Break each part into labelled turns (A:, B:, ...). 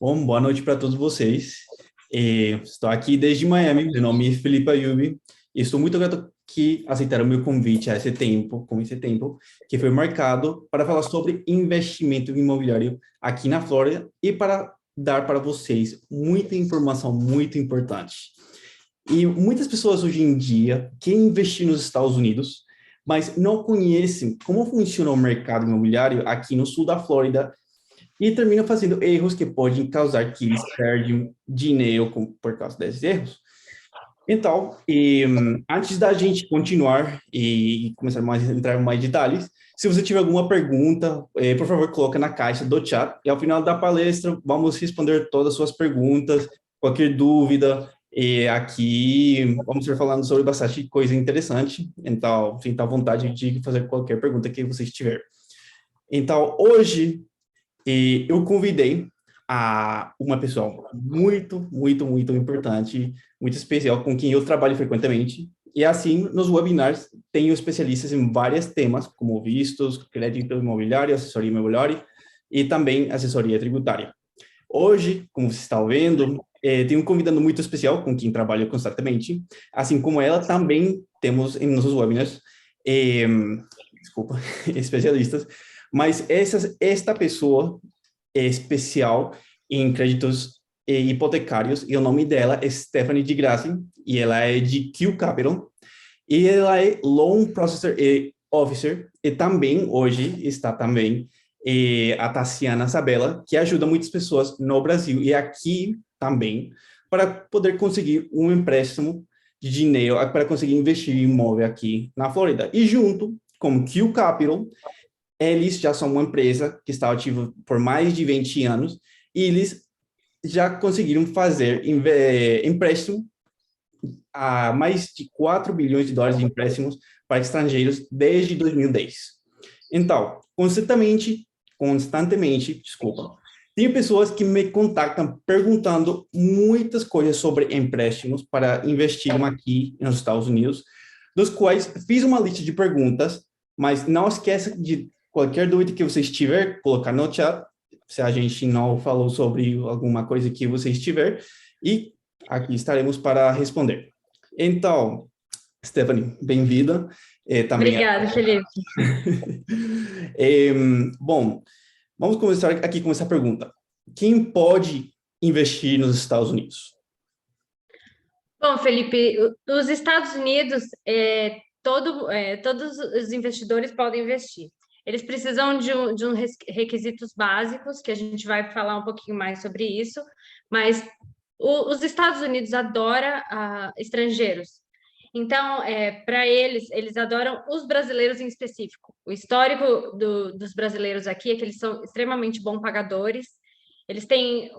A: Bom, boa noite para todos vocês. Estou aqui desde Miami, meu nome é Felipe Ayubi, e estou muito grato que aceitaram meu convite a esse tempo, que foi marcado para falar sobre investimento imobiliário aqui na Flórida e para dar para vocês muita informação muito importante. E muitas pessoas hoje em dia querem investir nos Estados Unidos, mas não conhecem como funciona o mercado imobiliário aqui no sul da Flórida e terminam fazendo erros que podem causar que eles perdem dinheiro por causa desses erros. Então, antes da gente continuar e começar mais entrar em mais detalhes, se você tiver alguma pergunta, por favor, coloca na caixa do chat e ao final da palestra vamos responder todas as suas perguntas, qualquer dúvida. E aqui vamos estar falando sobre bastante coisa interessante, então sinta à vontade de fazer qualquer pergunta que você tiver. Então, hoje eu convidei uma pessoa muito importante, muito especial, com quem eu trabalho frequentemente. E assim, nos webinars, tenho especialistas em vários temas, como vistos, crédito imobiliário, assessoria imobiliária e também assessoria tributária. Hoje, como você está vendo, tenho um convidado muito especial com quem trabalho constantemente. Assim como ela, também temos em nossos webinars, eh, desculpa, especialistas, mas esta pessoa é especial em créditos hipotecários, e o nome dela é Stephanie de Grassi, e ela é de Q Capital, e ela é Loan Processor Officer, e também, hoje, está também a Tassiana Sabella, que ajuda muitas pessoas no Brasil e aqui também, para poder conseguir um empréstimo de dinheiro, para conseguir investir em imóvel aqui na Flórida. E junto com Q Capital, eles já são uma empresa que está ativa por mais de 20 anos e eles já conseguiram fazer empréstimo a mais de 4 bilhões de dólares de empréstimos para estrangeiros desde 2010. Então, desculpa, tem pessoas que me contactam perguntando muitas coisas sobre empréstimos para investir aqui nos Estados Unidos, dos quais fiz uma lista de perguntas, mas não esqueça de qualquer dúvida que você tiver, colocar no chat, se a gente não falou sobre alguma coisa que você estiver, e aqui estaremos para responder. Então, Stephanie, bem-vinda. Também.
B: Obrigada, Felipe.
A: É, bom, vamos começar aqui com essa pergunta. Quem pode investir nos Estados Unidos?
B: Bom, Felipe, os Estados Unidos, todos os investidores podem investir. Eles precisam de requisitos básicos, que a gente vai falar um pouquinho mais sobre isso, mas os Estados Unidos adoram estrangeiros. Então, para eles adoram os brasileiros em específico. O histórico dos brasileiros aqui é que eles são extremamente bons pagadores, eles têm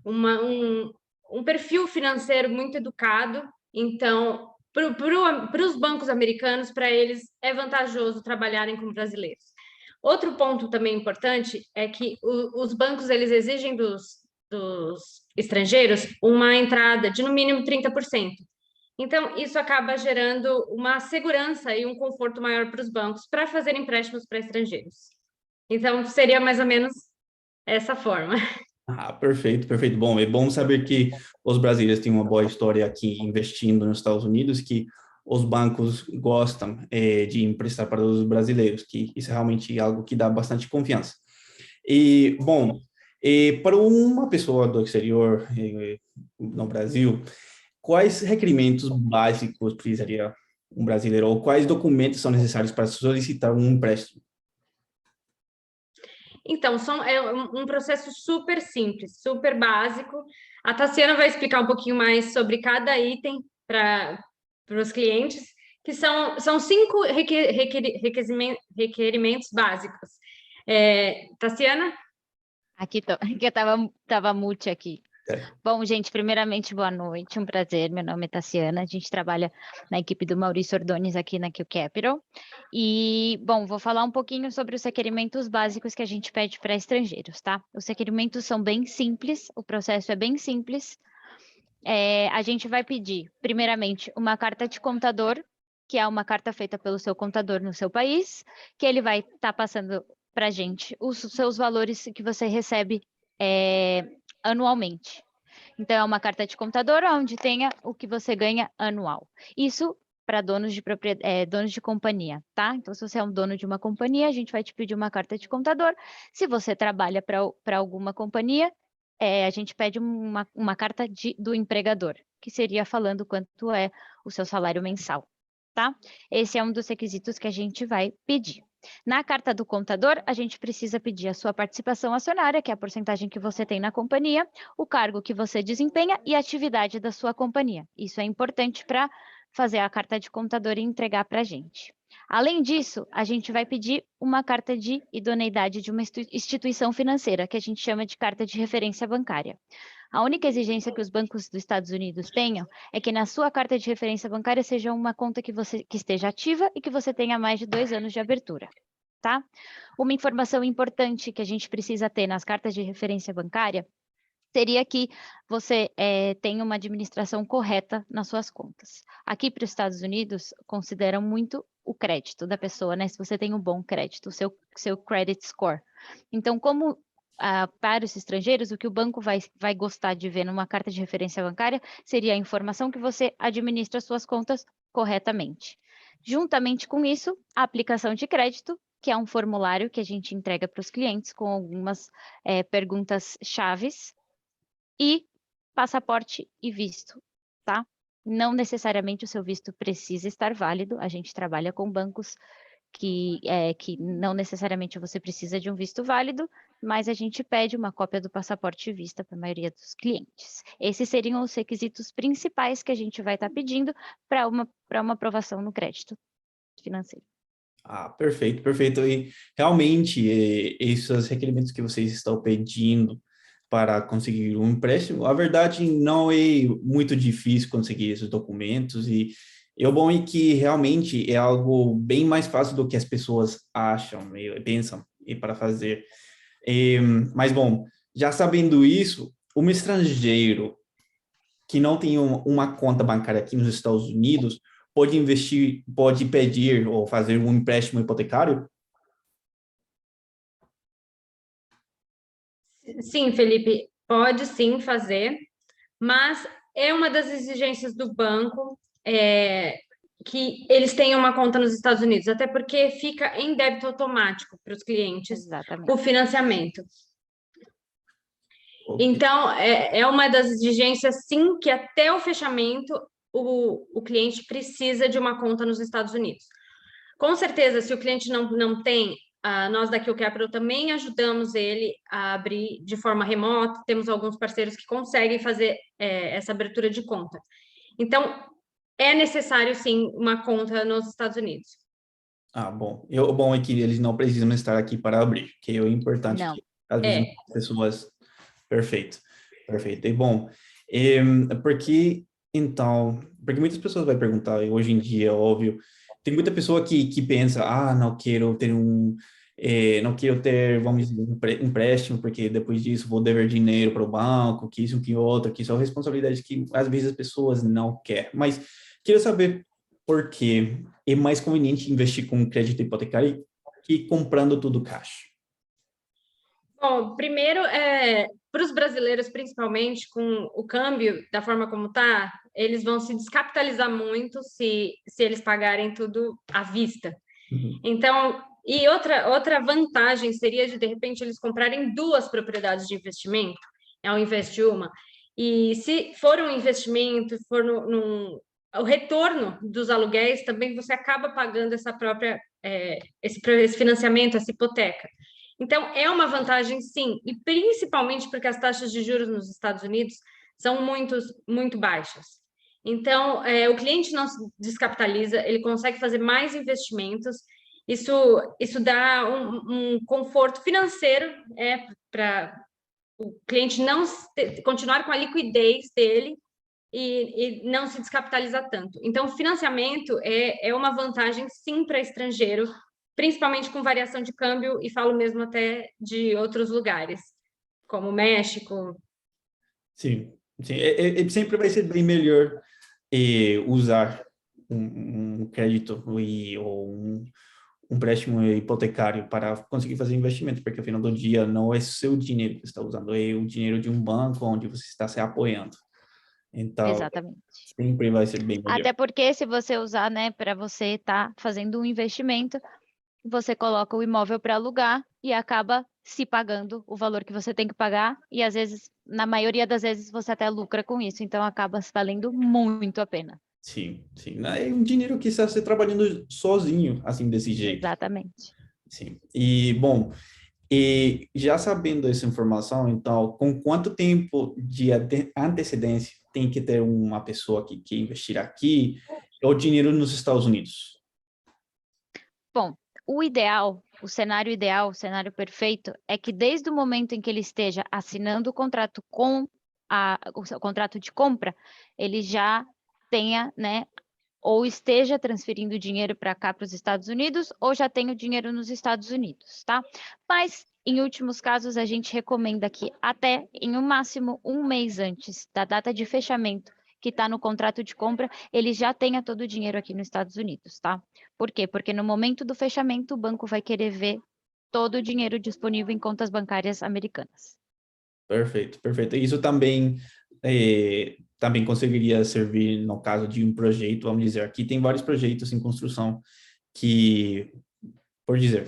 B: uma, um, um perfil financeiro muito educado, então, para os bancos americanos, para eles é vantajoso trabalharem com brasileiros. Outro ponto também importante é que os bancos eles exigem dos estrangeiros uma entrada de no mínimo 30%. Então, isso acaba gerando uma segurança e um conforto maior para os bancos para fazer empréstimos para estrangeiros. Então, seria mais ou menos essa forma.
A: Ah, perfeito, perfeito. Bom, é bom saber que os brasileiros têm uma boa história aqui investindo nos Estados Unidos, que os bancos gostam de emprestar para os brasileiros, que isso é realmente algo que dá bastante confiança. E, bom, para uma pessoa do exterior, no Brasil, quais requerimentos básicos precisaria um brasileiro, ou quais documentos são necessários para solicitar um empréstimo?
B: Então, é um processo super simples, super básico. A Tassiana vai explicar um pouquinho mais sobre cada item para os clientes, que são 5 requerimentos básicos. Tassiana?
C: Aqui tô, que eu tava mute aqui.
A: É.
C: Bom, gente, primeiramente, boa noite, um prazer. Meu nome é Tassiana, a gente trabalha na equipe do Maurício Ordones aqui na Q Capital. E, bom, vou falar um pouquinho sobre os requerimentos básicos que a gente pede para estrangeiros, tá? Os requerimentos são bem simples, o processo é bem simples. A gente vai pedir, primeiramente, uma carta de contador, que é uma carta feita pelo seu contador no seu país, que ele vai estar passando para a gente os seus valores que você recebe anualmente. Então, é uma carta de contador onde tenha o que você ganha anual. Isso para donos de companhia, tá? Então, se você é um dono de uma companhia, a gente vai te pedir uma carta de contador. Se você trabalha para alguma companhia, a gente pede uma carta do empregador, que seria falando quanto é o seu salário mensal, tá? Esse é um dos requisitos que a gente vai pedir. Na carta do contador, a gente precisa pedir a sua participação acionária, que é a porcentagem que você tem na companhia, o cargo que você desempenha e a atividade da sua companhia. Isso é importante para fazer a carta de contador e entregar para a gente. Além disso, a gente vai pedir uma carta de idoneidade de uma instituição financeira, que a gente chama de carta de referência bancária. A única exigência que os bancos dos Estados Unidos tenham é que na sua carta de referência bancária seja uma conta que esteja ativa e que você tenha mais de 2 anos de abertura, tá? Uma informação importante que a gente precisa ter nas cartas de referência bancária seria que você tenha uma administração correta nas suas contas. Aqui para os Estados Unidos, consideram muito o crédito da pessoa, né? Se você tem um bom crédito, o seu credit score. Então, como para os estrangeiros, o que o banco vai gostar de ver numa carta de referência bancária seria a informação que você administra suas contas corretamente. Juntamente com isso, a aplicação de crédito, que é um formulário que a gente entrega para os clientes com algumas perguntas chaves, e passaporte e visto, tá? Não necessariamente o seu visto precisa estar válido, a gente trabalha com bancos que não necessariamente você precisa de um visto válido, mas a gente pede uma cópia do passaporte e vista para a maioria dos clientes. Esses seriam os requisitos principais que a gente vai estar pedindo para uma aprovação no crédito financeiro.
A: Ah, perfeito, perfeito. E realmente, esses requerimentos que vocês estão pedindo para conseguir um empréstimo, a verdade não é muito difícil conseguir esses documentos e o bom é que realmente é algo bem mais fácil do que as pessoas acham e pensam para fazer. Mas, bom, já sabendo isso, um estrangeiro que não tem uma conta bancária aqui nos Estados Unidos pode investir, pode pedir ou fazer um empréstimo hipotecário?
B: Sim, Felipe, pode sim fazer, mas é uma das exigências do banco que eles tenham uma conta nos Estados Unidos, até porque fica em débito automático para os clientes
C: Exatamente.
B: o financiamento.
A: Ok.
B: Então, é uma das exigências, sim, que até o fechamento o cliente precisa de uma conta nos Estados Unidos. Com certeza, se o cliente não tem, nós da QCapital Capital também ajudamos ele a abrir de forma remota, temos alguns parceiros que conseguem fazer essa abertura de conta. Então, é necessário, sim, uma conta nos Estados Unidos.
A: Ah, bom. O bom é que eles não precisam estar aqui para abrir, que é o importante.
C: Não.
A: Que, às vezes,
B: É.
A: as pessoas... Perfeito, perfeito. E bom, porque muitas pessoas vão perguntar, e hoje em dia, óbvio, tem muita pessoa que pensa, não quero ter não quero ter, vamos dizer, um empréstimo, porque depois disso vou dever dinheiro para o banco, que isso, que outro, que são responsabilidades que às vezes as pessoas não querem. Mas queria saber por que é mais conveniente investir com crédito hipotecário que comprando tudo cash.
B: Bom, primeiro, para os brasileiros, principalmente, com o câmbio da forma como está, eles vão se descapitalizar muito se eles pagarem tudo à vista.
A: Uhum.
B: Então, e outra vantagem seria de repente, eles comprarem 2 propriedades de investimento, ao invés de uma. E se for um investimento, for o retorno dos aluguéis, também você acaba pagando essa própria, esse financiamento, essa hipoteca. Então, é uma vantagem, sim, e principalmente porque as taxas de juros nos Estados Unidos são muito baixas. Então, o cliente não se descapitaliza, ele consegue fazer mais investimentos, isso dá um conforto financeiro para o cliente não continuar com a liquidez dele e não se descapitalizar tanto. Então, o financiamento é uma vantagem, sim, para estrangeiro, principalmente com variação de câmbio, e falo mesmo até de outros lugares, como México.
A: Sim, sim. Sempre vai ser bem melhor usar um crédito ou um empréstimo hipotecário para conseguir fazer investimento, porque, ao final do dia, não é seu dinheiro que você está usando, é o dinheiro de um banco onde você está se apoiando. Então,
C: Exatamente.
A: sempre vai ser bem melhor.
C: Até porque se você usar, né, para você estar fazendo um investimento, você coloca o imóvel para alugar e acaba se pagando o valor que você tem que pagar, e às vezes, na maioria das vezes, você até lucra com isso, então acaba valendo muito a pena.
A: Sim, sim. É um dinheiro que está você trabalhando sozinho, assim, desse jeito.
C: Exatamente.
A: Sim. E, bom, e já sabendo essa informação, então, com quanto tempo de antecedência tem que ter uma pessoa que quer investir aqui ou dinheiro nos Estados Unidos?
C: Bom, o ideal, o cenário ideal, o cenário perfeito, é que desde o momento em que ele esteja assinando o contrato com o contrato de compra, ele já tenha, né, ou esteja transferindo dinheiro para cá, para os Estados Unidos, ou já tenha o dinheiro nos Estados Unidos, tá? Mas, em últimos casos, a gente recomenda que até, em um máximo, um mês antes da data de fechamento, que está no contrato de compra, ele já tenha todo o dinheiro aqui nos Estados Unidos, tá? Por quê? Porque no momento do fechamento, o banco vai querer ver todo o dinheiro disponível em contas bancárias americanas.
A: Perfeito, perfeito. Isso também também conseguiria servir no caso de um projeto, vamos dizer, aqui tem vários projetos em construção que, por dizer,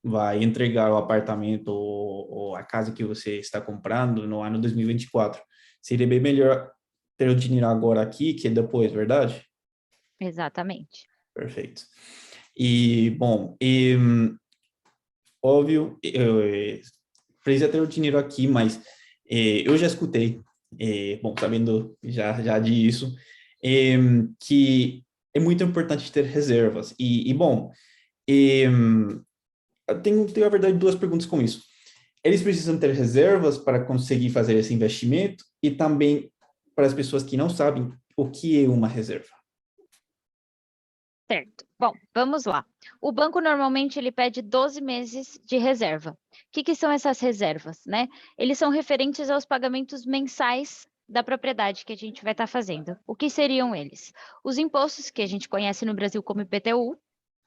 A: vai entregar o apartamento ou a casa que você está comprando no ano 2024. Seria bem melhor ter o dinheiro agora aqui que depois, verdade?
C: Exatamente.
A: Perfeito. E, bom, óbvio, precisa ter o dinheiro aqui, mas eu já escutei, bom, sabendo já disso, que é muito importante ter reservas. Bom, eu tenho, a verdade, duas perguntas com isso. Eles precisam ter reservas para conseguir fazer esse investimento e também para as pessoas que não sabem o que é uma reserva.
C: Certo. Bom, vamos lá. O banco normalmente ele pede 12 meses de reserva. O que são essas reservas, né? Eles são referentes aos pagamentos mensais da propriedade que a gente vai estar fazendo. O que seriam eles? Os impostos que a gente conhece no Brasil como IPTU,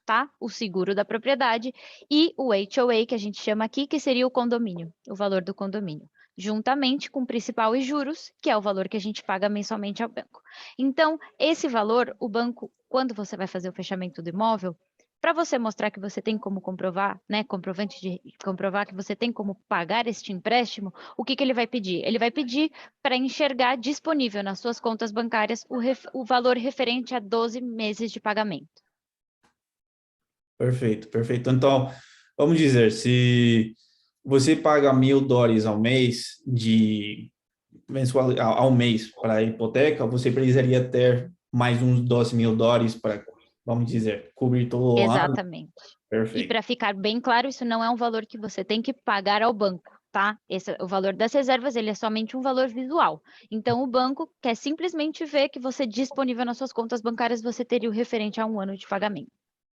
C: tá? O seguro da propriedade e o HOA, que a gente chama aqui, que seria o condomínio, o valor do condomínio, juntamente com principal e juros, que é o valor que a gente paga mensalmente ao banco. Então, esse valor, o banco, quando você vai fazer o fechamento do imóvel, para você mostrar que você tem como comprovar, né, comprovante de comprovar que você tem como pagar este empréstimo, o que ele vai pedir? Ele vai pedir para enxergar disponível nas suas contas bancárias o valor referente a 12 meses de pagamento.
A: Perfeito, perfeito. Então, vamos dizer, se você paga $1.000 ao mês ao mês para a hipoteca, você precisaria ter mais uns $12.000 para, vamos dizer, cobrir todo o ano.
C: Exatamente. E
A: Perfeito,
C: para ficar bem claro, isso não é um valor que você tem que pagar ao banco, tá? O valor das reservas, ele é somente um valor visual. Então, o banco quer simplesmente ver que você disponível nas suas contas bancárias, você teria o referente a um ano de pagamento.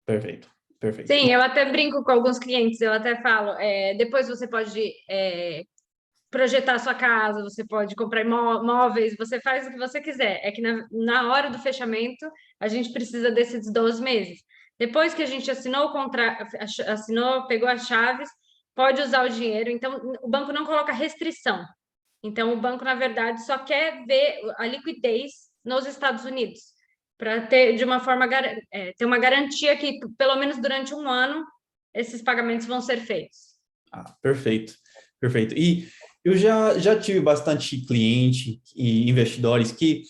A: perfeito, perfeito.
B: Sim, eu até brinco com alguns clientes, eu até falo, depois você pode projetar a sua casa, você pode comprar móveis, você faz o que você quiser. É que na hora do fechamento, a gente precisa desses 12 meses. Depois que a gente assinou o contrato, pegou as chaves, pode usar o dinheiro. Então, o banco não coloca restrição. Então, o banco, na verdade, só quer ver a liquidez nos Estados Unidos, para ter, de uma forma, ter uma garantia que, pelo menos durante um ano, esses pagamentos vão ser feitos.
A: Perfeito, perfeito. E eu já tive bastante cliente e investidores que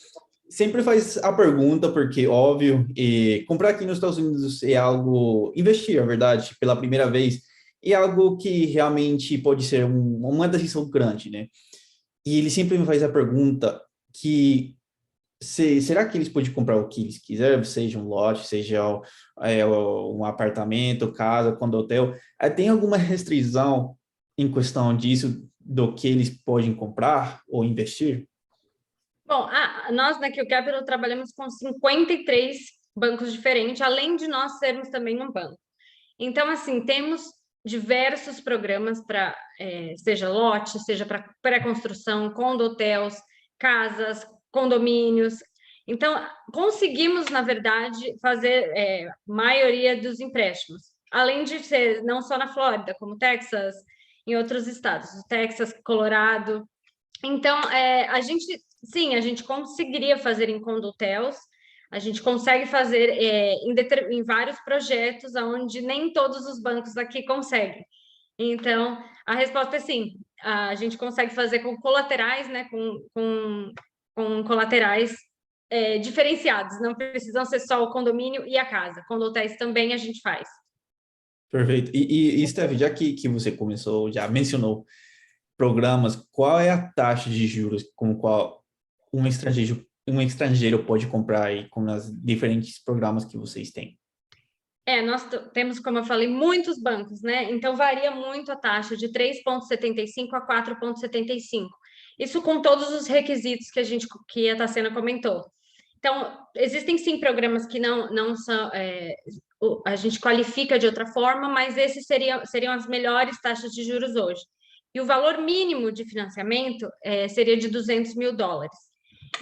A: sempre faz a pergunta, porque, óbvio, comprar aqui nos Estados Unidos é algo, investir, é verdade, pela primeira vez, é algo que realmente pode ser uma decisão grande, né? E ele sempre me faz a pergunta que será que eles podem comprar o que eles quiserem, seja um lote, seja um apartamento, casa, condo, hotel? Tem alguma restrição em questão disso, do que eles podem comprar ou investir?
B: Bom, nós na Q Capital trabalhamos com 53 bancos diferentes, além de nós sermos também um banco. Então, assim, temos diversos programas para, seja lote, seja para pré-construção, condo-hotels, casas, condomínios. Então, conseguimos, na verdade, fazer maioria dos empréstimos. além de ser não só na Flórida, como Texas, em outros estados, Texas, Colorado. Então, a gente conseguiria fazer em condotéus, a gente consegue fazer em vários projetos, onde nem todos os bancos aqui conseguem. Então, a resposta é sim, a gente consegue fazer com colaterais, né, com colaterais diferenciados, não precisam ser só o condomínio e a casa. Condotéis também a gente faz.
A: Perfeito. E Steph, já que você começou, já mencionou programas, qual é a taxa de juros com qual um estrangeiro pode comprar aí com os diferentes programas que vocês têm?
B: Nós temos, como eu falei, muitos bancos, né? Então varia muito a taxa de 3,75 a 4,75. Isso com todos os requisitos que a Tassiana comentou. Então, existem sim programas que não são, a gente qualifica de outra forma, mas esses seriam as melhores taxas de juros hoje. E o valor mínimo de financiamento seria de US$ 200.000.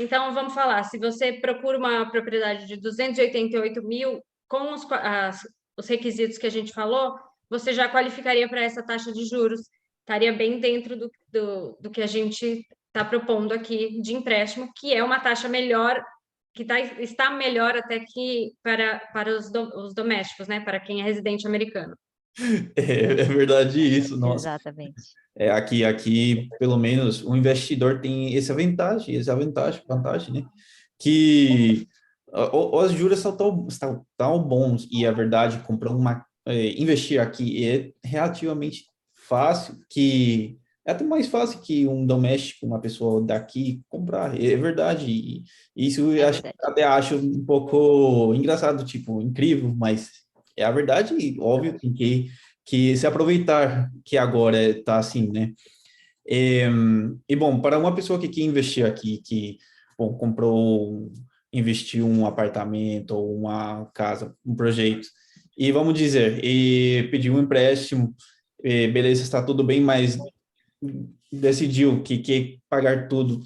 B: Então, vamos falar, se você procura uma propriedade de 288 mil, com os requisitos que a gente falou, você já qualificaria para essa taxa de juros, estaria bem dentro do que a gente está propondo aqui de empréstimo, que é uma taxa melhor, que está melhor até que para os domésticos, né? Para quem é residente americano.
A: É verdade isso, nossa.
C: Exatamente.
A: Aqui, pelo menos, o investidor tem vantagem, né? Que os juros estão tão bons e, a verdade, investir aqui é relativamente fácil, que é até mais fácil que um doméstico, uma pessoa daqui comprar, é verdade. E isso eu até acho um pouco engraçado, tipo, incrível, mas é a verdade, e óbvio, tem que se aproveitar que agora está assim, né? Bom, para uma pessoa que quer investir aqui, bom, investiu um apartamento ou uma casa, um projeto, e vamos dizer, e pediu um empréstimo, beleza, está tudo bem, mas decidiu que quer pagar tudo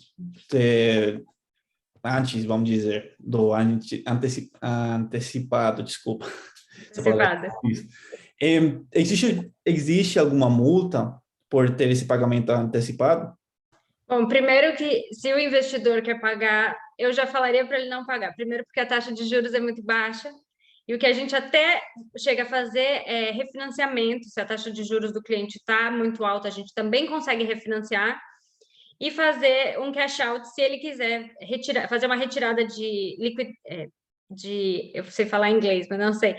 A: antes, vamos dizer, do antecipado, desculpa.
B: Antecipado.
A: Existe alguma multa por ter esse pagamento antecipado?
B: Bom, primeiro que se o investidor quer pagar, eu já falaria para ele não pagar. Primeiro porque a taxa de juros é muito baixa e o que a gente até chega a fazer é refinanciamento. Se a taxa de juros do cliente está muito alta, a gente também consegue refinanciar e fazer um cash out se ele quiser fazer uma retirada eu sei falar inglês, mas não sei.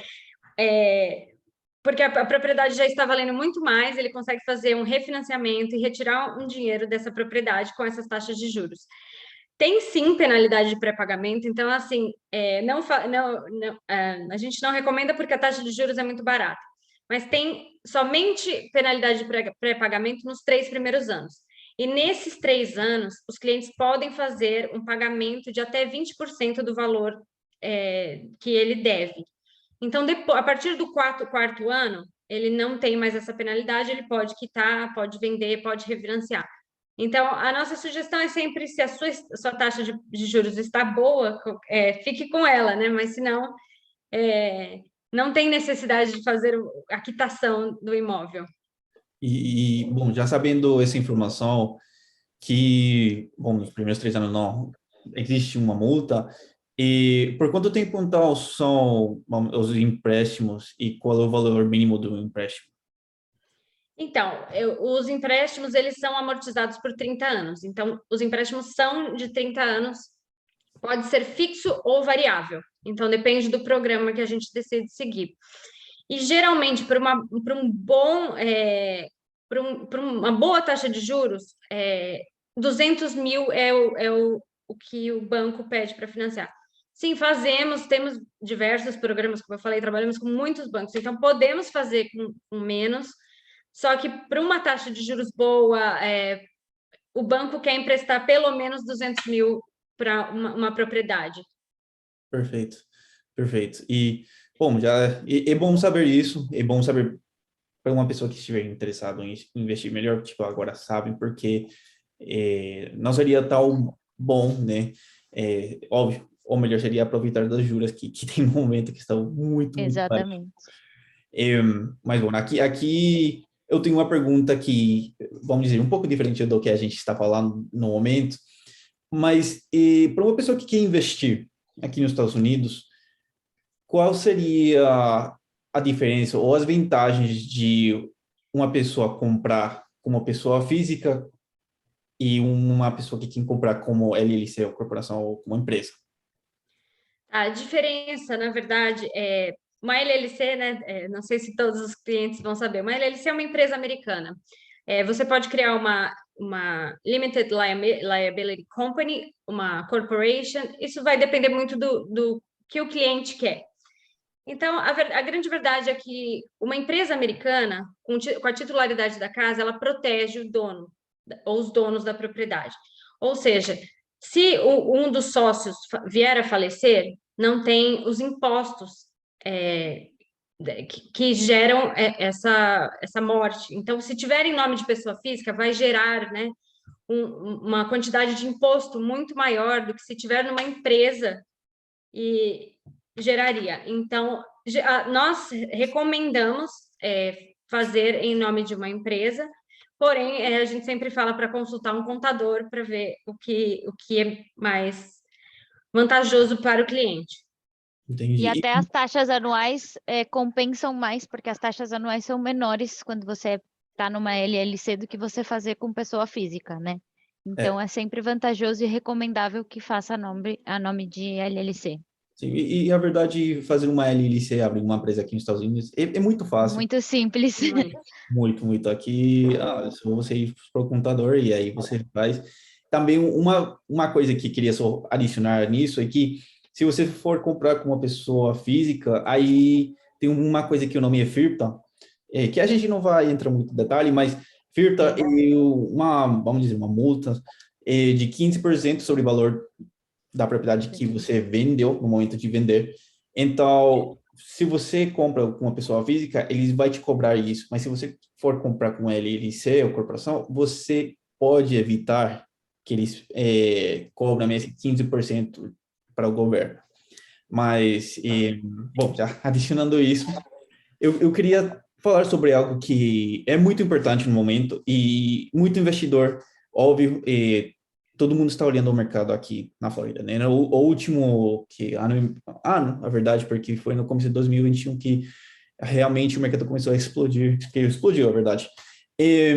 B: Porque a propriedade já está valendo muito mais, ele consegue fazer um refinanciamento e retirar um dinheiro dessa propriedade com essas taxas de juros. Tem sim penalidade de pré-pagamento, então, assim, a gente não recomenda porque a taxa de juros é muito barata, mas tem somente penalidade de pré-pagamento nos 3 primeiros anos. E nesses 3 anos, os clientes podem fazer um pagamento de até 20% do valor que ele deve. Então, depois, a partir do quarto ano, ele não tem mais essa penalidade, ele pode quitar, pode vender, pode refinanciar. Então, a nossa sugestão é sempre, se a sua taxa de juros está boa, fique com ela, né? Mas se não, não tem necessidade de fazer a quitação do imóvel.
A: Bom, já sabendo essa informação, que, bom, nos primeiros 3 anos não existe uma multa, e por quanto tempo, então, são os empréstimos e qual é o valor mínimo do empréstimo?
B: Então, os empréstimos, eles são amortizados por 30 anos. Então, os empréstimos são de 30 anos, pode ser fixo ou variável. Então, depende do programa que a gente decide seguir. E, geralmente, para uma boa taxa de juros, 200 mil é o que o banco pede para financiar. Sim, temos diversos programas, como eu falei, trabalhamos com muitos bancos, então podemos fazer com menos, só que para uma taxa de juros boa, o banco quer emprestar pelo menos 200 mil para uma propriedade.
A: Perfeito, perfeito. E, bom, é bom saber isso, é bom saber para uma pessoa que estiver interessada em investir melhor, tipo, agora sabe, porque não seria tão bom, né? Óbvio, ou melhor seria aproveitar das juras que tem no momento que estão muito, muito baixas.
C: Exatamente.
A: Mas, bom, aqui eu tenho uma pergunta que, vamos dizer, um pouco diferente do que a gente está falando no momento, mas para uma pessoa que quer investir aqui nos Estados Unidos, qual seria a diferença ou as vantagens de uma pessoa comprar como pessoa física e uma pessoa que quer comprar como LLC, ou corporação, ou como empresa?
B: A diferença, na verdade, é uma LLC, né? Não sei se todos os clientes vão saber, uma LLC é uma empresa americana. Você pode criar uma Limited Liability Company, uma corporation, isso vai depender muito do que o cliente quer. Então, a grande verdade é que uma empresa americana, com a titularidade da casa, ela protege o dono, ou os donos da propriedade. Ou seja, se um dos sócios vier a falecer, não tem os impostos que geram essa morte. Então, se tiver em nome de pessoa física, vai gerar, né, uma quantidade de imposto muito maior do que se tiver numa empresa e geraria. Então, nós recomendamos fazer em nome de uma empresa, porém, a gente sempre fala para consultar um contador para ver o que é mais vantajoso para o cliente.
C: E
A: Entendi.
C: até as taxas anuais compensam mais, porque as taxas anuais são menores quando você está numa LLC do que você fazer com pessoa física, né? Então,
A: É,
C: é sempre vantajoso e recomendável que faça a nome de LLC.
A: sim, e a verdade, fazer uma LLC, abrir uma empresa aqui nos Estados Unidos, é muito fácil.
C: Muito simples.
A: Muito, muito. Aqui, só você ir para o computador e aí você faz. Também uma coisa que queria só adicionar nisso é que se você for comprar com uma pessoa física, aí tem uma coisa que o nome é FIRPTA, que a gente não vai entrar muito em detalhe, mas FIRPTA é vamos dizer, uma multa de 15% sobre o valor da propriedade que você vendeu no momento de vender. Então, se você compra com uma pessoa física, eles vai te cobrar isso. Mas se você for comprar com LLC ou corporação, você pode evitar que eles cobrem esse 15% para o governo. Mas, bom, já adicionando isso, eu queria falar sobre algo que é muito importante no momento e muito investidor, óbvio, todo mundo está olhando o mercado aqui na Flórida, né? O último ano, na verdade, porque foi no começo de 2021 que realmente o mercado começou a explodir, que explodiu, a verdade. E,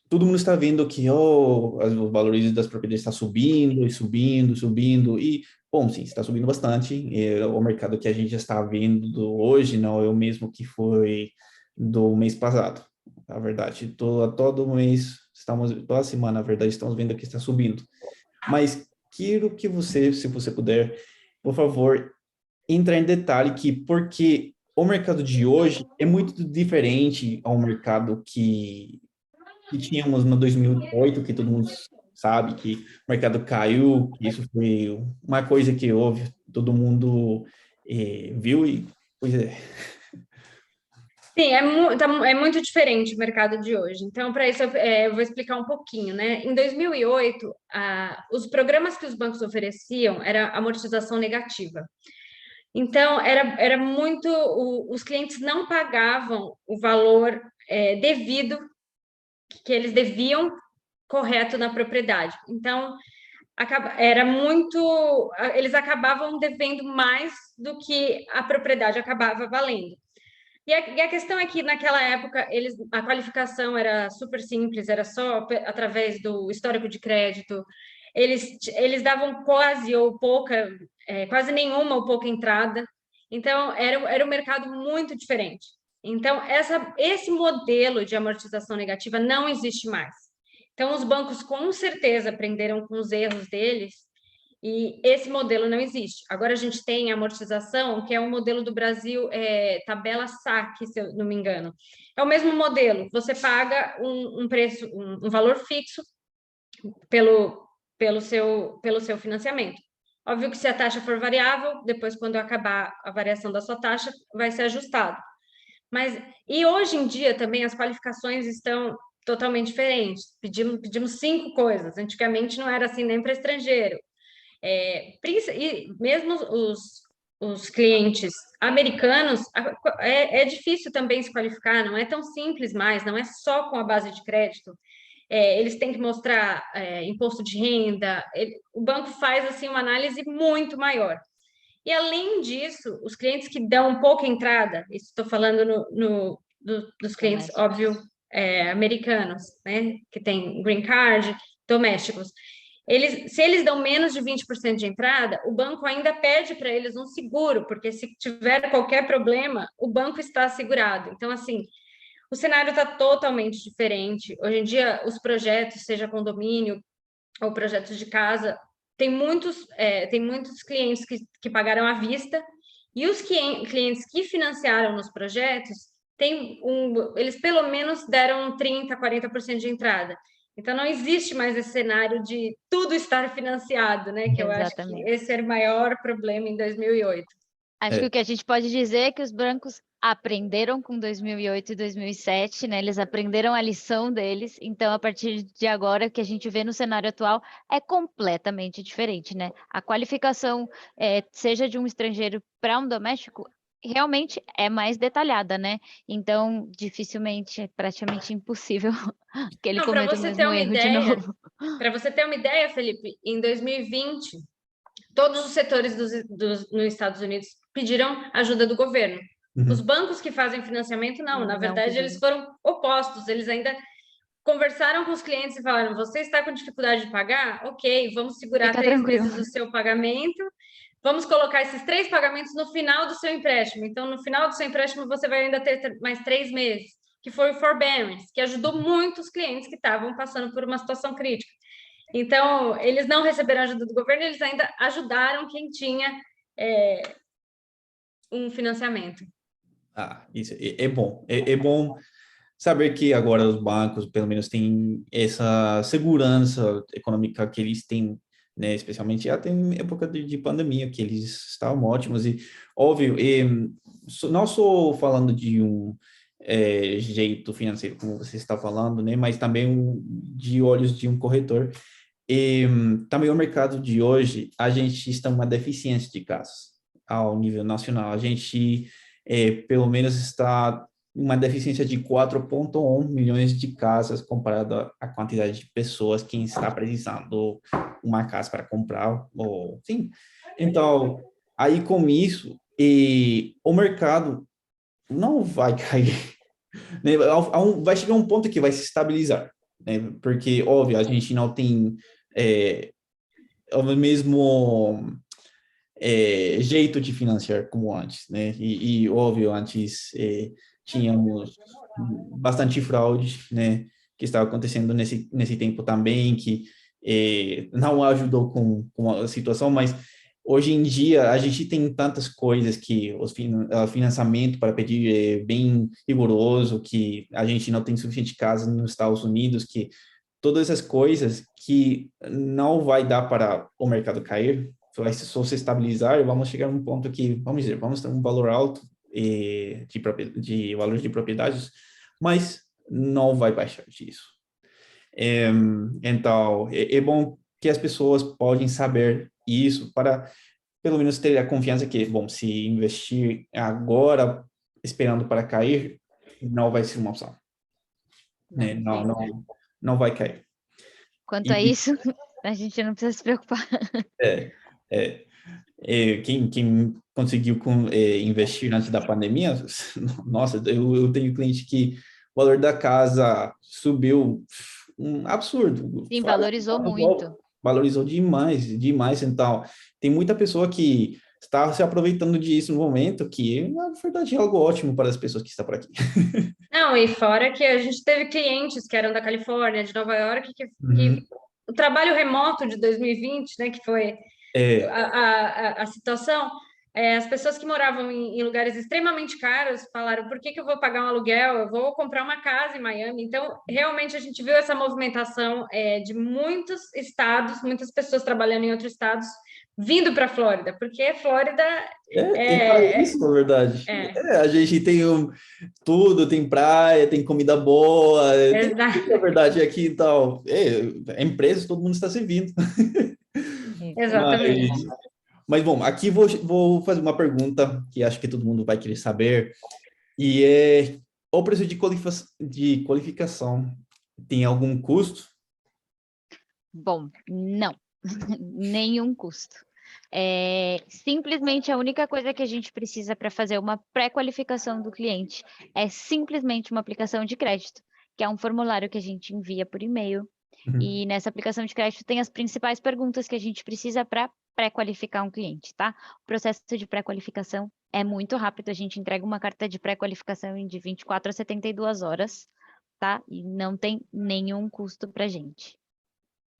A: todo mundo está vendo que os valores das propriedades estão subindo e subindo, subindo, e, bom, sim, está subindo bastante. O mercado que a gente já está vendo hoje não é o mesmo que foi do mês passado, na verdade. Todo mês, toda semana, na verdade, estamos vendo que está subindo. Mas quero que você, se você puder, por favor, entrar em detalhe porque o mercado de hoje é muito diferente ao mercado que tínhamos no 2008, que todo mundo sabe que o mercado caiu, que isso foi uma coisa que houve, todo mundo viu e, pois é.
B: Sim, é muito diferente o mercado de hoje. Então, para isso, eu vou explicar um pouquinho, né? Em 2008, os programas que os bancos ofereciam era amortização negativa. Então, era muito. Os clientes não pagavam o valor devido que eles deviam correto na propriedade. Então, era muito. Eles acabavam devendo mais do que a propriedade acabava valendo. E a questão é que, naquela época, a qualificação era super simples, era só através do histórico de crédito. Eles davam quase ou pouca, quase nenhuma ou pouca entrada. Então, era um mercado muito diferente. Então, esse modelo de amortização negativa não existe mais. Então, os bancos com certeza aprenderam com os erros deles e esse modelo não existe. Agora a gente tem a amortização, que é um modelo do Brasil, tabela saque, se eu não me engano. É o mesmo modelo, você paga um preço, um valor fixo pelo seu financiamento. Óbvio que se a taxa for variável, depois, quando acabar a variação da sua taxa, vai ser ajustado. E hoje em dia também as qualificações estão totalmente diferentes. Pedimos 5 coisas. Antigamente não era assim nem para estrangeiro. E mesmo os clientes americanos, é difícil também se qualificar, não é tão simples mais, não é só com a base de crédito. Eles têm que mostrar imposto de renda, o banco faz assim uma análise muito maior. E além disso, os clientes que dão pouca entrada, isso estou falando dos clientes, óbvio, americanos, né, que tem green card, domésticos. Se eles dão menos de 20% de entrada, o banco ainda pede para eles um seguro, porque se tiver qualquer problema, o banco está assegurado. Então, assim, o cenário está totalmente diferente. Hoje em dia, os projetos, seja condomínio ou projetos de casa, tem muitos clientes que pagaram à vista, e os clientes que financiaram nos projetos, eles pelo menos deram 30%, 40% de entrada. Então, não existe mais esse cenário de tudo estar financiado, né? Que eu acho que esse era o maior problema em 2008.
C: Acho que o que a gente pode dizer é que os bancos aprenderam com 2008 e 2007, né? Eles aprenderam a lição deles. Então, a partir de agora, o que a gente vê no cenário atual é completamente diferente, né? A qualificação, seja de um estrangeiro para um doméstico, realmente é mais detalhada, né? Então, dificilmente, é praticamente impossível que ele cometa o mesmo erro de novo.
B: Para você ter uma ideia, Felipe, em 2020, todos os setores nos Estados Unidos pediram ajuda do governo. Uhum. Os bancos que fazem financiamento, não. Na verdade, eles foram opostos. Eles ainda conversaram com os clientes e falaram: você está com dificuldade de pagar? Ok, vamos segurar 3 meses do seu pagamento. Vamos colocar esses 3 pagamentos no final do seu empréstimo. Então, no final do seu empréstimo, você vai ainda ter mais 3 meses, que foi o forbearance, que ajudou muito os clientes que estavam passando por uma situação crítica. Então, eles não receberam ajuda do governo, eles ainda ajudaram quem tinha um financiamento.
A: Isso é bom. É bom saber que agora os bancos, pelo menos, têm essa segurança econômica que eles têm, né? Especialmente até em época de pandemia, que eles estavam ótimos. E, óbvio, não estou falando de um jeito financeiro, como você está falando, né? Mas também de olhos de um corretor. E também o mercado de hoje, a gente está uma deficiência de casos ao nível nacional. A gente, pelo menos, está uma deficiência de 4,1 milhões de casas comparado à quantidade de pessoas que está precisando uma casa para comprar. Sim. Então, aí com isso, o mercado não vai cair. Né? Vai chegar um ponto que vai se estabilizar. Né? Porque, óbvio, a gente não tem o mesmo jeito de financiar como antes, né? E óbvio, antes tínhamos bastante fraude, né? Que estava acontecendo nesse tempo também, que não ajudou com a situação, mas hoje em dia a gente tem tantas coisas que o financiamento para pedir é bem rigoroso, que a gente não tem suficiente casa nos Estados Unidos, que todas essas coisas que não vai dar para o mercado cair, vai só se estabilizar e vamos chegar a um ponto que, vamos ter um valor alto de valores de propriedades, mas não vai baixar disso. Então, é bom que as pessoas podem saber isso para, pelo menos, ter a confiança que, bom, se investir agora, esperando para cair, não vai ser uma opção. Né? Não vai cair.
C: Quanto a isso, a gente não precisa se preocupar.
A: Quem conseguiu investir antes da pandemia, nossa, eu tenho cliente que o valor da casa subiu um absurdo.
C: Sim, valorizou muito.
A: Valorizou demais. Então, tem muita pessoa que está se aproveitando disso no momento, que, na verdade, é algo ótimo para as pessoas que estão por aqui.
B: Não, e fora que a gente teve clientes que eram da Califórnia, de Nova York, que o trabalho remoto de 2020, né, que foi a situação, as pessoas que moravam em lugares extremamente caros falaram: por que eu vou pagar um aluguel? Eu vou comprar uma casa em Miami. Então, realmente, a gente viu essa movimentação de muitos estados, muitas pessoas trabalhando em outros estados, vindo para a Flórida, porque a Flórida
A: tem isso, na verdade. A gente tem tudo, tem praia, tem comida boa, tem tudo, na verdade, aqui e tal. Empresas, todo mundo está servindo.
B: Exatamente.
A: Mas, bom, aqui vou fazer uma pergunta que acho que todo mundo vai querer saber, e é, o preço de qualificação tem algum custo?
C: Bom, não, nenhum custo. Simplesmente a única coisa que a gente precisa para fazer uma pré-qualificação do cliente é simplesmente uma aplicação de crédito, que é um formulário que a gente envia por e-mail.
A: Uhum.
C: E nessa aplicação de crédito tem as principais perguntas que a gente precisa para pré-qualificar um cliente, tá? O processo de pré-qualificação é muito rápido, a gente entrega uma carta de pré-qualificação de 24 a 72 horas, tá? E não tem nenhum custo para a gente.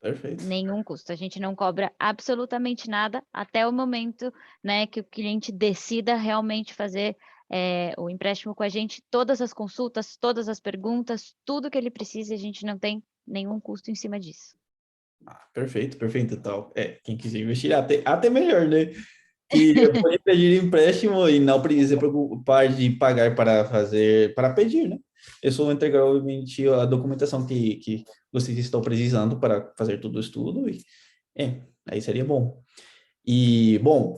A: Perfeito.
C: Nenhum custo. A gente não cobra absolutamente nada até o momento, né, que o cliente decida realmente fazer o empréstimo com a gente. Todas as consultas, todas as perguntas, tudo que ele precisa, a gente não tem nenhum custo em cima disso.
A: Perfeito, perfeito. Então, quem quiser investir, até melhor, né? Que pode pedir empréstimo e não precisa se preocupar de pagar para pedir, né? É só entregar, obviamente, a documentação que vocês estão precisando para fazer todo o estudo e, aí seria bom. E, bom,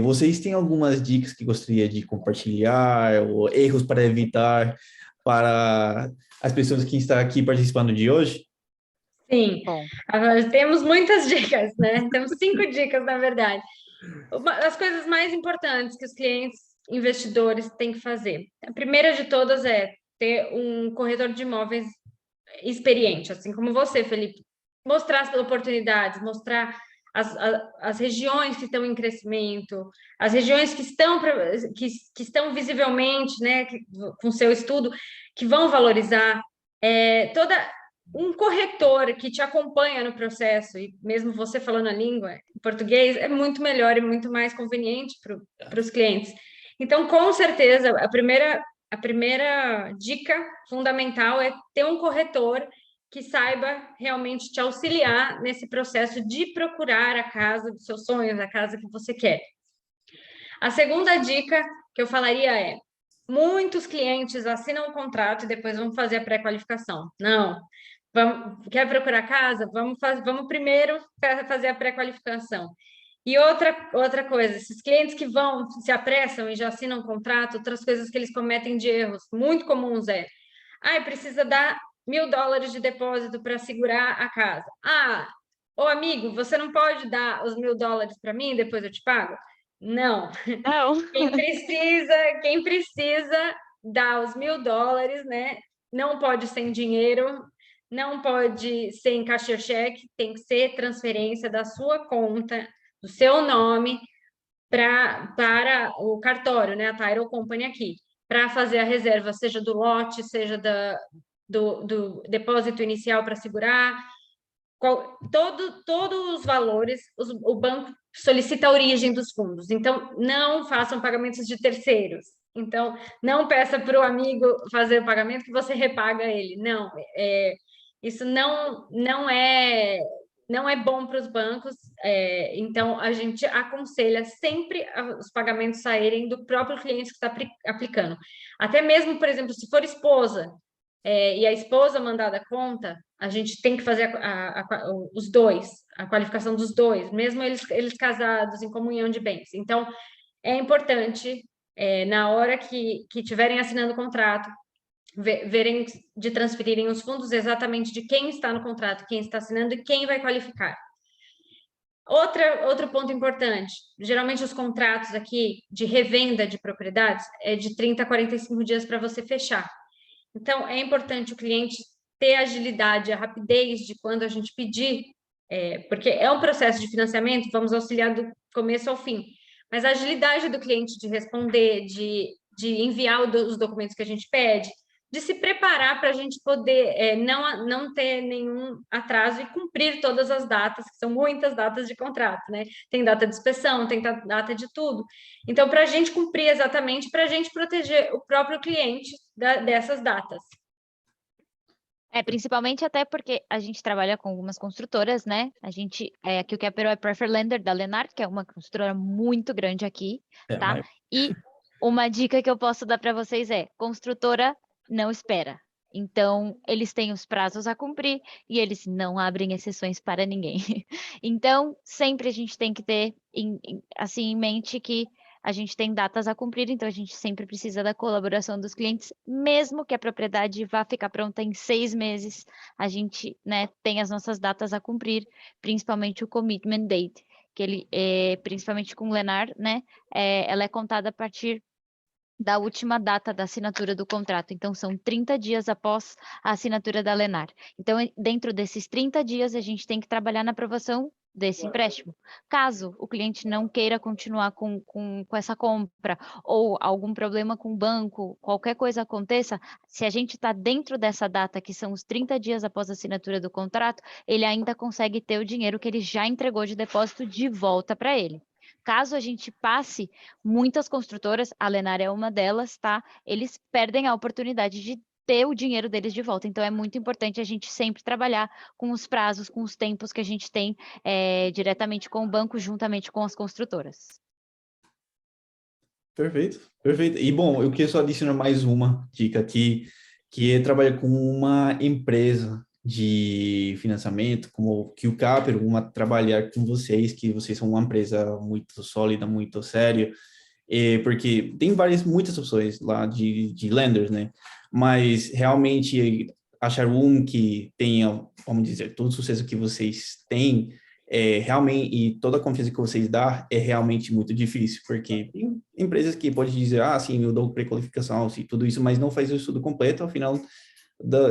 A: vocês têm algumas dicas que gostaria de compartilhar ou erros para evitar para as pessoas que estão aqui participando de hoje?
B: Sim,
C: Bom,
B: agora temos muitas dicas, né? Temos 5 dicas, na verdade. As coisas mais importantes que os clientes investidores têm que fazer. A primeira de todas é ter um corretor de imóveis experiente, assim como você, Felipe. Mostrar as oportunidades, mostrar as regiões que estão em crescimento, as regiões que estão visivelmente, né, com seu estudo, que vão valorizar. Toda um corretor que te acompanha no processo, e mesmo você falando a língua em português, é muito melhor e muito mais conveniente para os clientes. Então, com certeza, a primeira dica fundamental é ter um corretor que saiba realmente te auxiliar nesse processo de procurar a casa dos seus sonhos, a casa que você quer. A segunda dica que eu falaria é: muitos clientes assinam um contrato e depois vão fazer a pré-qualificação. Não. Quer procurar casa? Vamos primeiro fazer a pré-qualificação. E outra coisa, esses clientes que se apressam e já assinam um contrato, outras coisas que eles cometem de erros muito comuns precisa dar $1.000 de depósito para segurar a casa. Ô amigo, você não pode dar os $1.000 para mim, depois eu te pago? Não.
C: não.
B: Quem precisa dar os $1.000, né? Não pode ser em dinheiro, não pode ser em caixa cheque, tem que ser transferência da sua conta, do seu nome, para o cartório, né? A Title Company aqui, para fazer a reserva, seja do lote, seja do depósito inicial para segurar. Todos os valores, o banco solicita a origem dos fundos. Então, não façam pagamentos de terceiros. Então, não peça para o amigo fazer o pagamento que você repaga ele. Não, isso não é bom para os bancos. Então, a gente aconselha sempre os pagamentos saírem do próprio cliente que está aplicando. Até mesmo, por exemplo, se for esposa, e a esposa mandar a conta, a gente tem que fazer os dois, a qualificação dos dois, mesmo eles casados em comunhão de bens. Então, é importante, na hora que estiverem assinando o contrato, verem de transferirem os fundos exatamente de quem está no contrato, quem está assinando e quem vai qualificar. Outro ponto importante, geralmente os contratos aqui de revenda de propriedades é de 30 a 45 dias para você fechar. Então, é importante o cliente ter a agilidade, a rapidez de quando a gente pedir, porque é um processo de financiamento, vamos auxiliar do começo ao fim, mas a agilidade do cliente de responder, de enviar os documentos que a gente pede, de se preparar para a gente poder não ter nenhum atraso e cumprir todas as datas, que são muitas datas de contrato, né? Tem data de inspeção, tem data de tudo. Então, para a gente cumprir exatamente, para a gente proteger o próprio cliente dessas datas.
C: Principalmente até porque a gente trabalha com algumas construtoras, né? Aqui o Capital é Preferred Lender da Lennar, que é uma construtora muito grande aqui, tá?
A: Mas
C: E uma dica que eu posso dar para vocês é: construtora não espera. Então, eles têm os prazos a cumprir e eles não abrem exceções para ninguém. Então, sempre a gente tem que ter assim, em mente que a gente tem datas a cumprir, então a gente sempre precisa da colaboração dos clientes, mesmo que a propriedade vá ficar pronta em 6 meses, a gente, né, tem as nossas datas a cumprir, principalmente o commitment date, que ele, principalmente com o Lennar, né, ela é contada a partir da última data da assinatura do contrato. Então, são 30 dias após a assinatura da Lennar. Então, dentro desses 30 dias, a gente tem que trabalhar na aprovação desse empréstimo. Caso o cliente não queira continuar com essa compra ou algum problema com o banco, qualquer coisa aconteça, se a gente está dentro dessa data, que são os 30 dias após a assinatura do contrato, ele ainda consegue ter o dinheiro que ele já entregou de depósito de volta para ele. Caso a gente passe, muitas construtoras, a Lennar é uma delas, tá? Eles perdem a oportunidade de ter o dinheiro deles de volta. Então, é muito importante a gente sempre trabalhar com os prazos, com os tempos que a gente tem diretamente com o banco, juntamente com as construtoras.
A: Perfeito, perfeito. E, bom, eu queria só adicionar mais uma dica aqui, que é trabalhar com uma empresa de financiamento, como o Q Capital, trabalhar com vocês, que vocês são uma empresa muito sólida, muito séria, porque tem muitas opções lá de lenders, né? Mas realmente achar um que tenha, vamos dizer, todo o sucesso que vocês têm, realmente, e toda a confiança que vocês dão é realmente muito difícil, porque tem empresas que podem dizer, sim, eu dou pré-qualificação, assim, tudo isso, mas não faz o estudo completo, afinal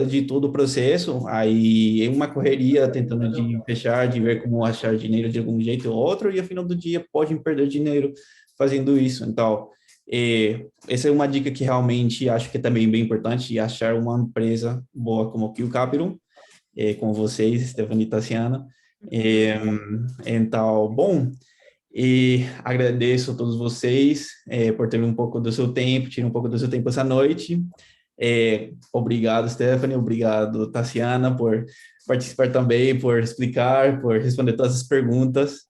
A: de todo o processo, aí é uma correria tentando de fechar, de ver como achar dinheiro de algum jeito ou outro, e ao final do dia podem perder dinheiro fazendo isso. Então, essa é uma dica que realmente acho que é também bem importante, achar uma empresa boa como o Capital, com vocês, Stephanie e Tassiana. Então, bom, e agradeço a todos vocês por ter um pouco do seu tempo, tirar um pouco do seu tempo essa noite. Obrigado, Stephanie, obrigado, Tassiana, por participar também, por explicar, por responder todas as perguntas.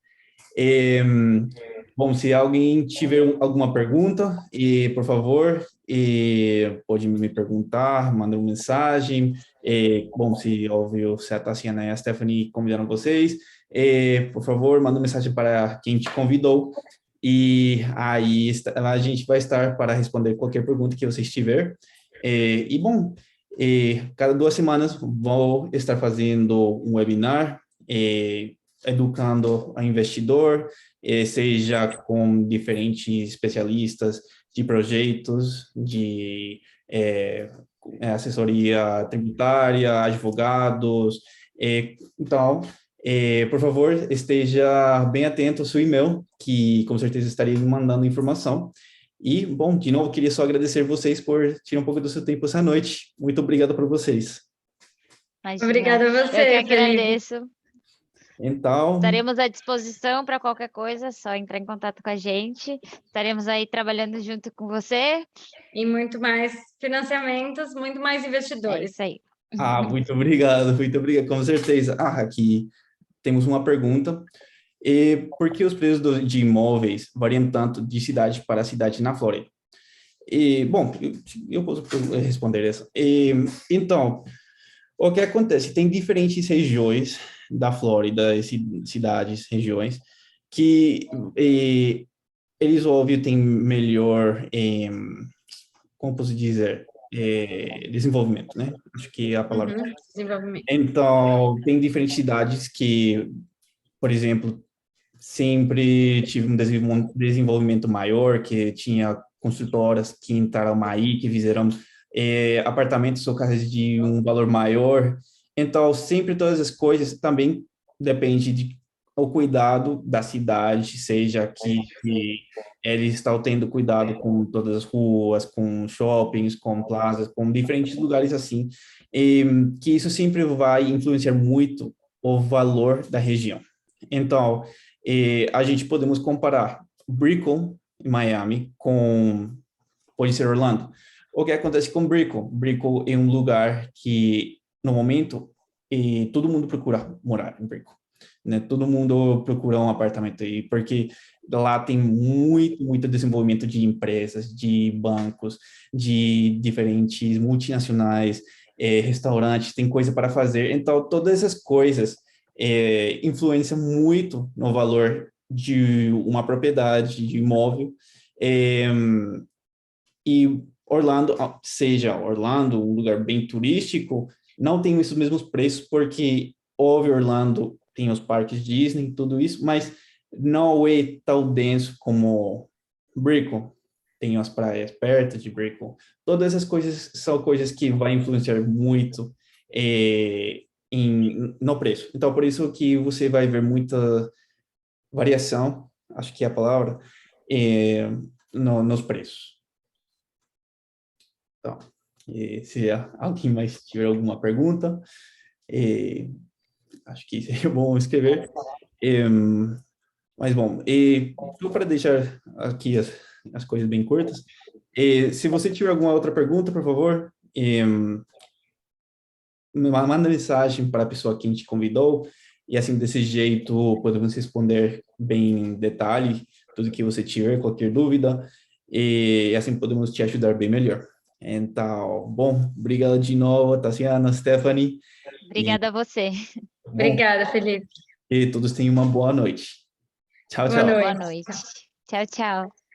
A: Bom, se alguém tiver alguma pergunta, por favor, pode me perguntar, mandar uma mensagem. Bom, se a Tassiana e a Stephanie convidaram vocês, por favor, manda uma mensagem para quem te convidou. E aí a gente vai estar para responder qualquer pergunta que vocês tiver. Bom, cada 2 semanas vou estar fazendo um webinar, educando o investidor, seja com diferentes especialistas de projetos, de assessoria tributária, advogados. Então, por favor, esteja bem atento ao seu e-mail, que com certeza estarei mandando informação. E, bom, de novo, queria só agradecer vocês por tirar um pouco do seu tempo essa noite. Muito obrigado para vocês.
C: Imagina.
B: Obrigada a você,
C: Eu que agradeço.
A: Então,
C: estaremos à disposição para qualquer coisa, só entrar em contato com a gente. Estaremos aí trabalhando junto com você.
B: E muito mais financiamentos, muito mais investidores.
C: É isso aí.
A: muito obrigado, com certeza. Aqui temos uma pergunta. Por que os preços de imóveis variam tanto de cidade para cidade na Flórida? Bom, eu posso responder essa. Então, o que acontece? Tem diferentes regiões da Flórida, cidades, regiões, que eles, óbvio, têm melhor, como posso dizer, desenvolvimento, né? Acho que é a palavra.
B: Desenvolvimento.
A: Então, tem diferentes cidades que, por exemplo, sempre tive um desenvolvimento maior, que tinha construtoras que entraram aí, que fizeram apartamentos ou casas de um valor maior. Então, sempre todas as coisas também depende de o cuidado da cidade, seja que eles estão tendo cuidado com todas as ruas, com shoppings, com plazas, com diferentes lugares assim, que isso sempre vai influenciar muito o valor da região. Então, a gente podemos comparar Brickell, em Miami, com, pode ser Orlando. O que acontece com Brickell? Brickell é um lugar que, no momento, todo mundo procura morar em Brickell, né? Todo mundo procura um apartamento aí, porque lá tem muito desenvolvimento de empresas, de bancos, de diferentes multinacionais. restaurante, tem coisa para fazer. Então, todas essas coisas influenciam muito no valor de uma propriedade, de imóvel. É, e Orlando, seja Orlando, um lugar bem turístico, não tem esses mesmos preços, porque, óbvio, Orlando tem os parques Disney e tudo isso, mas não é tão denso como Brickell. Tem as praias perto de Brickell. Todas essas coisas são coisas que vão influenciar muito no preço. Então, por isso que você vai ver muita variação, acho que é a palavra, nos preços. Então, se alguém mais tiver alguma pergunta, acho que seria bom escrever. Mas, bom, só para deixar aqui as coisas bem curtas, se você tiver alguma outra pergunta, por favor, manda mensagem para a pessoa que a gente convidou, e assim, desse jeito, podemos responder bem em detalhe tudo que você tiver, qualquer dúvida, e assim podemos te ajudar bem melhor. Então, bom, obrigado de novo, Tassiana, Stephanie, e,
C: Obrigada a você.
A: bom,
B: Obrigada, Felipe.
A: e todos tenham uma boa noite. Tchau,
B: Boa
A: tchau.
C: Boa
B: noite.
C: noite. Tchau, tchau.